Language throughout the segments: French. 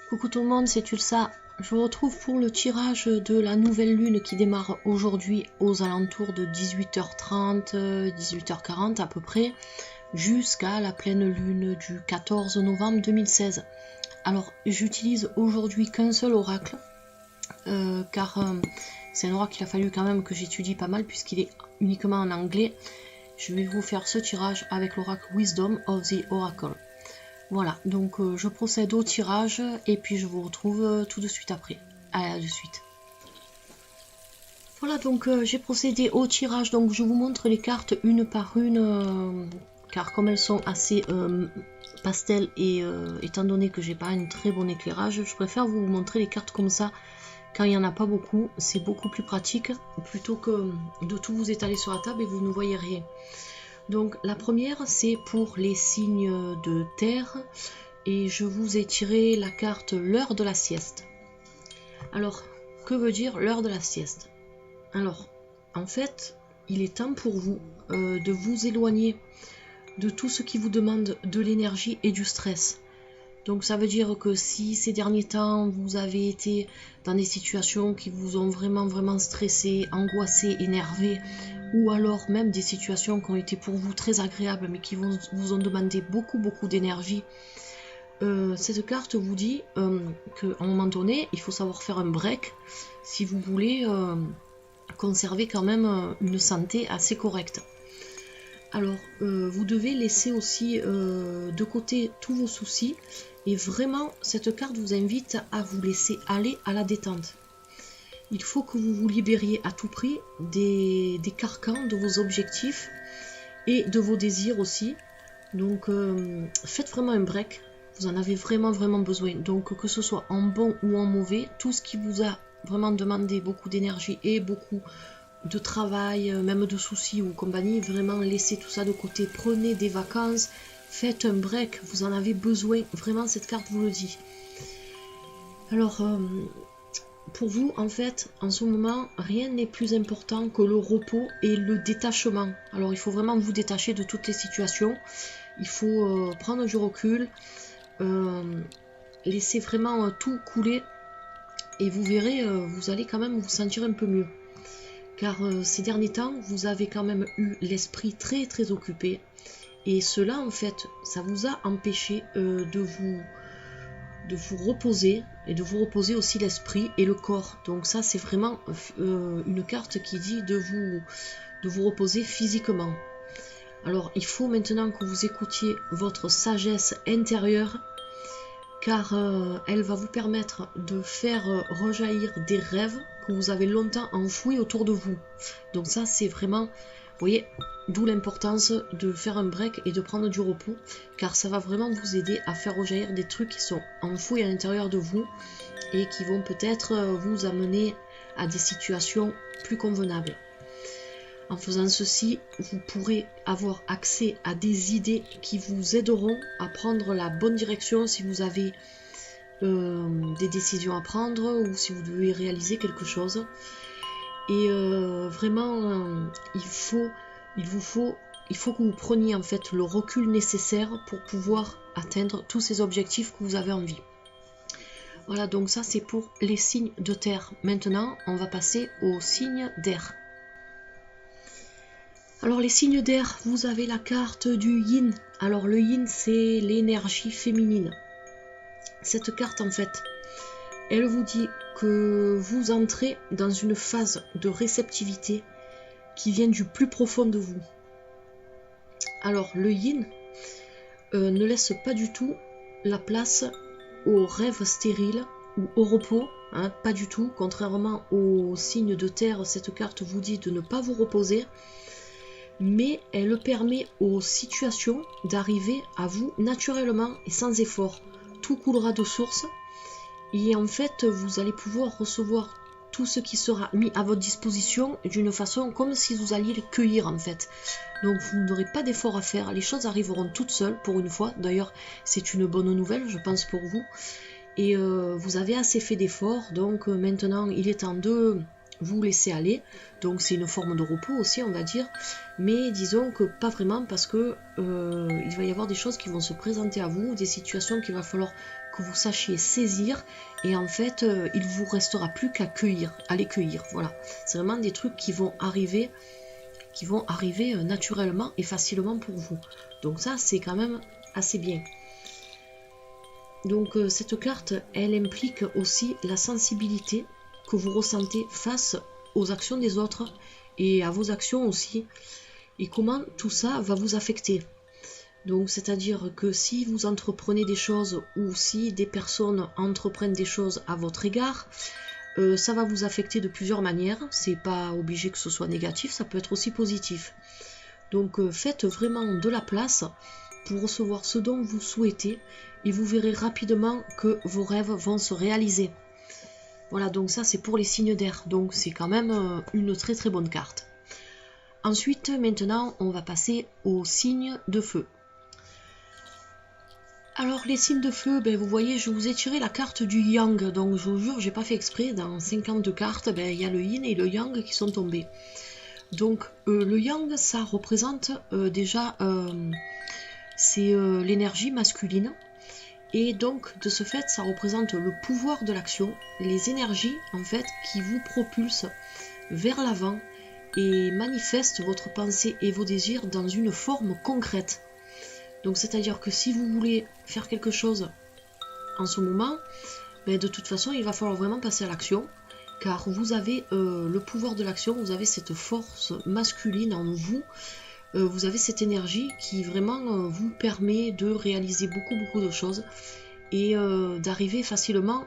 Coucou tout le monde, c'est Tulsa. Je vous retrouve pour le tirage de la nouvelle lune qui démarre aujourd'hui aux alentours de 18h30, 18h40 à peu près, jusqu'à la pleine lune du 14 novembre 2016. Alors, j'utilise aujourd'hui qu'un seul oracle, car c'est un oracle qu'il a fallu quand même que j'étudie pas mal puisqu'il est uniquement en anglais. Je vais vous faire ce tirage avec l'oracle Wisdom of the Oracle. Voilà, donc je procède au tirage et puis je vous retrouve tout de suite après. À de suite. Voilà, donc j'ai procédé au tirage, donc je vous montre les cartes une par une, car comme elles sont assez pastel et étant donné que j'ai pas un très bon éclairage, je préfère vous montrer les cartes comme ça quand il n'y en a pas beaucoup, c'est beaucoup plus pratique plutôt que de tout vous étaler sur la table et vous ne voyez rien. Donc la première c'est pour les signes de terre et je vous ai tiré la carte l'heure de la sieste. Alors que veut dire l'heure de la sieste? Alors en fait il est temps pour vous de vous éloigner de tout ce qui vous demande de l'énergie et du stress. Donc ça veut dire que si ces derniers temps vous avez été dans des situations qui vous ont vraiment stressé, angoissé, énervé, ou alors même des situations qui ont été pour vous très agréables mais qui vous ont demandé beaucoup d'énergie, cette carte vous dit qu'à un moment donné il faut savoir faire un break si vous voulez conserver quand même une santé assez correcte. Alors vous devez laisser aussi de côté tous vos soucis et vraiment cette carte vous invite à vous laisser aller à la détente. Il faut que vous vous libériez à tout prix des carcans de vos objectifs et de vos désirs aussi. Donc faites vraiment un break, vous en avez vraiment besoin. Donc que ce soit en bon ou en mauvais, tout ce qui vous a vraiment demandé beaucoup d'énergie et beaucoup de travail, même de soucis ou compagnie, vraiment laissez tout ça de côté, prenez des vacances, faites un break, vous en avez besoin, vraiment cette carte vous le dit. Alors pour vous en fait en ce moment rien n'est plus important que le repos et le détachement. Alors il faut vraiment vous détacher de toutes les situations, il faut prendre du recul, laisser vraiment tout couler et vous verrez, vous allez quand même vous sentir un peu mieux. Car ces derniers temps, vous avez quand même eu l'esprit très occupé. Et cela, en fait, ça vous a empêché de vous reposer. Et de vous reposer aussi l'esprit et le corps. Donc ça, c'est vraiment une carte qui dit de vous reposer physiquement. Alors, il faut maintenant que vous écoutiez votre sagesse intérieure. Car elle va vous permettre de faire rejaillir des rêves que vous avez longtemps enfouis autour de vous. Donc ça c'est vraiment, vous voyez, d'où l'importance de faire un break et de prendre du repos, car ça va vraiment vous aider à faire rejaillir des trucs qui sont enfouis à l'intérieur de vous et qui vont peut-être vous amener à des situations plus convenables. En faisant ceci, vous pourrez avoir accès à des idées qui vous aideront à prendre la bonne direction si vous avez des décisions à prendre ou si vous devez réaliser quelque chose. Et vraiment, il faut que vous preniez en fait le recul nécessaire pour pouvoir atteindre tous ces objectifs que vous avez en vie. Voilà, donc ça c'est pour les signes de terre. Maintenant, on va passer aux signes d'air. Alors les signes d'air, vous avez la carte du yin. Alors le yin c'est l'énergie féminine. Cette carte en fait, elle vous dit que vous entrez dans une phase de réceptivité qui vient du plus profond de vous. Alors le yin ne laisse pas du tout la place aux rêves stériles ou au repos, hein, pas du tout. Contrairement aux signes de terre, cette carte vous dit de ne pas vous reposer. Mais elle permet aux situations d'arriver à vous naturellement et sans effort. Tout coulera de source et en fait vous allez pouvoir recevoir tout ce qui sera mis à votre disposition d'une façon comme si vous alliez les cueillir en fait. Donc vous n'aurez pas d'effort à faire, les choses arriveront toutes seules pour une fois. D'ailleurs c'est une bonne nouvelle je pense pour vous. Et vous avez assez fait d'efforts, donc maintenant il est temps de vous laisser aller. Donc c'est une forme de repos aussi, on va dire. Mais disons que pas vraiment, parce que il va y avoir des choses qui vont se présenter à vous, des situations qu'il va falloir que vous sachiez saisir. Et en fait, il vous restera plus qu'à cueillir, à les cueillir. Voilà. C'est vraiment des trucs qui vont arriver naturellement et facilement pour vous. Donc ça, c'est quand même assez bien. Donc cette carte, elle implique aussi la sensibilité que vous ressentez face aux actions des autres et à vos actions aussi, et comment tout ça va vous affecter. Donc c'est-à-dire que si vous entreprenez des choses ou si des personnes entreprennent des choses à votre égard, ça va vous affecter de plusieurs manières. C'est pas obligé que ce soit négatif, ça peut être aussi positif. Donc faites vraiment de la place pour recevoir ce dont vous souhaitez et vous verrez rapidement que vos rêves vont se réaliser. Voilà, donc ça c'est pour les signes d'air, donc c'est quand même une très très bonne carte. Ensuite, maintenant, on va passer aux signes de feu. Alors les signes de feu, ben, vous voyez, je vous ai tiré la carte du Yang, donc je vous jure, j'ai pas fait exprès, dans 50 cartes, ben, il y a le Yin et le Yang qui sont tombés. Donc le Yang, ça représente déjà, c'est l'énergie masculine. Et donc, de ce fait, ça représente le pouvoir de l'action, les énergies, en fait, qui vous propulsent vers l'avant et manifestent votre pensée et vos désirs dans une forme concrète. Donc, c'est-à-dire que si vous voulez faire quelque chose en ce moment, ben, de toute façon, il va falloir vraiment passer à l'action, car vous avez le pouvoir de l'action, vous avez cette force masculine en vous, vous avez cette énergie qui vraiment vous permet de réaliser beaucoup de choses et d'arriver facilement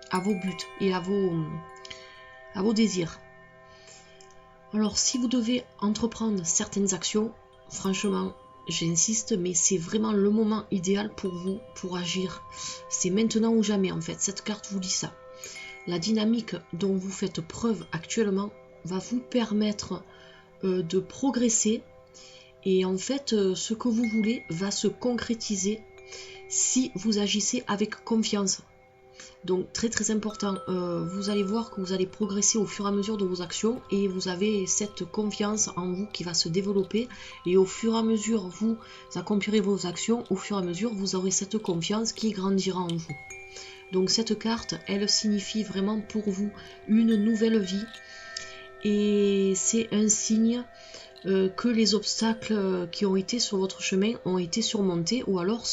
à vos buts et à vos désirs. Alors si vous devez entreprendre certaines actions, franchement, j'insiste, mais c'est vraiment le moment idéal pour vous pour agir. C'est maintenant ou jamais en fait, cette carte vous dit ça. La dynamique dont vous faites preuve actuellement va vous permettre de progresser. Et en fait, ce que vous voulez va se concrétiser si vous agissez avec confiance. Donc très très important, vous allez voir que vous allez progresser au fur et à mesure de vos actions et vous avez cette confiance en vous qui va se développer et au fur et à mesure vous accomplirez vos actions, au fur et à mesure vous aurez cette confiance qui grandira en vous. Donc cette carte, elle signifie vraiment pour vous une nouvelle vie et c'est un signe que les obstacles qui ont été sur votre chemin ont été surmontés ou alors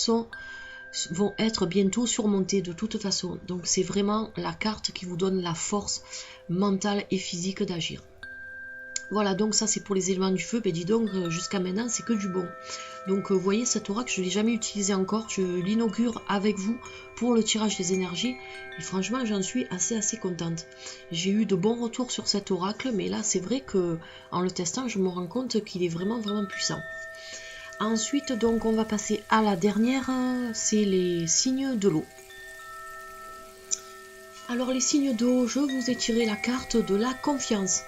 vont être bientôt surmontés de toute façon. Donc c'est vraiment la carte qui vous donne la force mentale et physique d'agir. Voilà, donc ça c'est pour les éléments du feu. Ben dis donc, jusqu'à maintenant c'est que du bon. Donc vous voyez, cet oracle je ne l'ai jamais utilisé encore, je l'inaugure avec vous pour le tirage des énergies et franchement j'en suis assez contente. J'ai eu de bons retours sur cet oracle, mais là c'est vrai que en le testant je me rends compte qu'il est vraiment puissant. Ensuite donc on va passer à la dernière, c'est les signes de l'eau. Alors les signes d'eau, je vous ai tiré la carte de la confiance.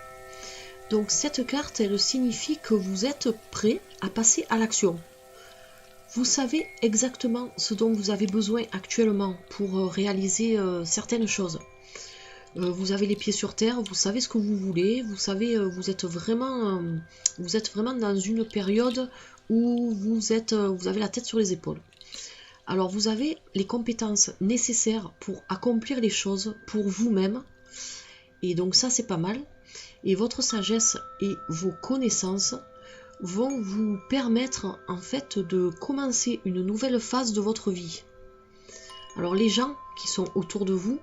Donc cette carte, elle signifie que vous êtes prêt à passer à l'action. Vous savez exactement ce dont vous avez besoin actuellement pour réaliser certaines choses. Vous avez les pieds sur terre, vous savez ce que vous voulez, vous savez, vous êtes vraiment dans une période où vous avez la tête sur les épaules. Alors vous avez les compétences nécessaires pour accomplir les choses pour vous-même. Et donc ça c'est pas mal. Et votre sagesse et vos connaissances vont vous permettre en fait de commencer une nouvelle phase de votre vie. Alors les gens qui sont autour de vous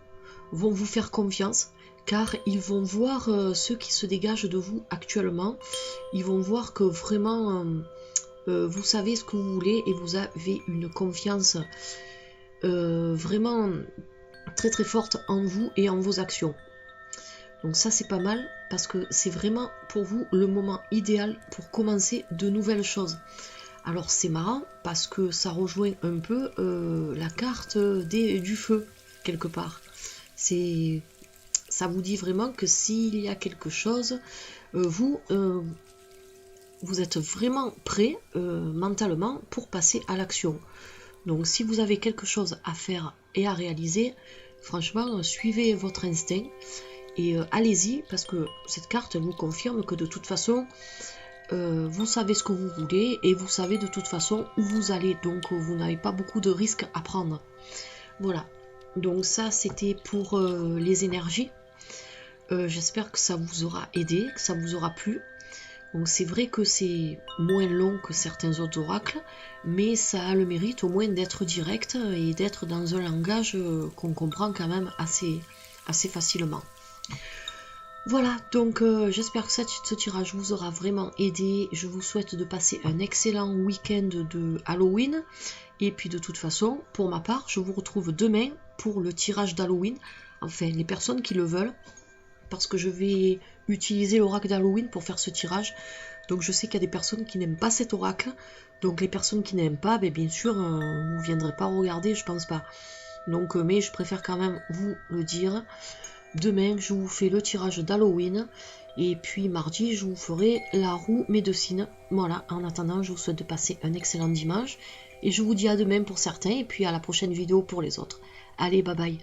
vont vous faire confiance car ils vont voir ce qui se dégage de vous actuellement. Ils vont voir que vraiment vous savez ce que vous voulez et vous avez une confiance vraiment très forte en vous et en vos actions. Donc ça c'est pas mal parce que c'est vraiment pour vous le moment idéal pour commencer de nouvelles choses. Alors c'est marrant parce que ça rejoint un peu la carte du feu quelque part. Ça vous dit vraiment que s'il y a quelque chose, vous êtes vraiment prêt mentalement pour passer à l'action. Donc si vous avez quelque chose à faire et à réaliser, franchement suivez votre instinct. Et allez-y, parce que cette carte elle vous confirme que de toute façon, vous savez ce que vous voulez et vous savez de toute façon où vous allez. Donc vous n'avez pas beaucoup de risques à prendre. Voilà. Donc ça c'était pour les énergies. J'espère que ça vous aura aidé, que ça vous aura plu. Donc c'est vrai que c'est moins long que certains autres oracles, mais ça a le mérite au moins d'être direct et d'être dans un langage qu'on comprend quand même assez facilement. Voilà, donc j'espère que ce tirage vous aura vraiment aidé. Je vous souhaite de passer un excellent week-end de Halloween. Et puis de toute façon, pour ma part, je vous retrouve demain pour le tirage d'Halloween. Enfin, les personnes qui le veulent, parce que je vais utiliser l'oracle d'Halloween pour faire ce tirage. Donc je sais qu'il y a des personnes qui n'aiment pas cet oracle. Donc les personnes qui n'aiment pas, bien sûr, vous ne viendrez pas regarder, je pense pas. Donc, mais je préfère quand même vous le dire. Demain, je vous fais le tirage d'Halloween. Et puis mardi, je vous ferai la roue médecine. Voilà, en attendant, je vous souhaite de passer un excellent dimanche. Et je vous dis à demain pour certains, et puis à la prochaine vidéo pour les autres. Allez, bye bye.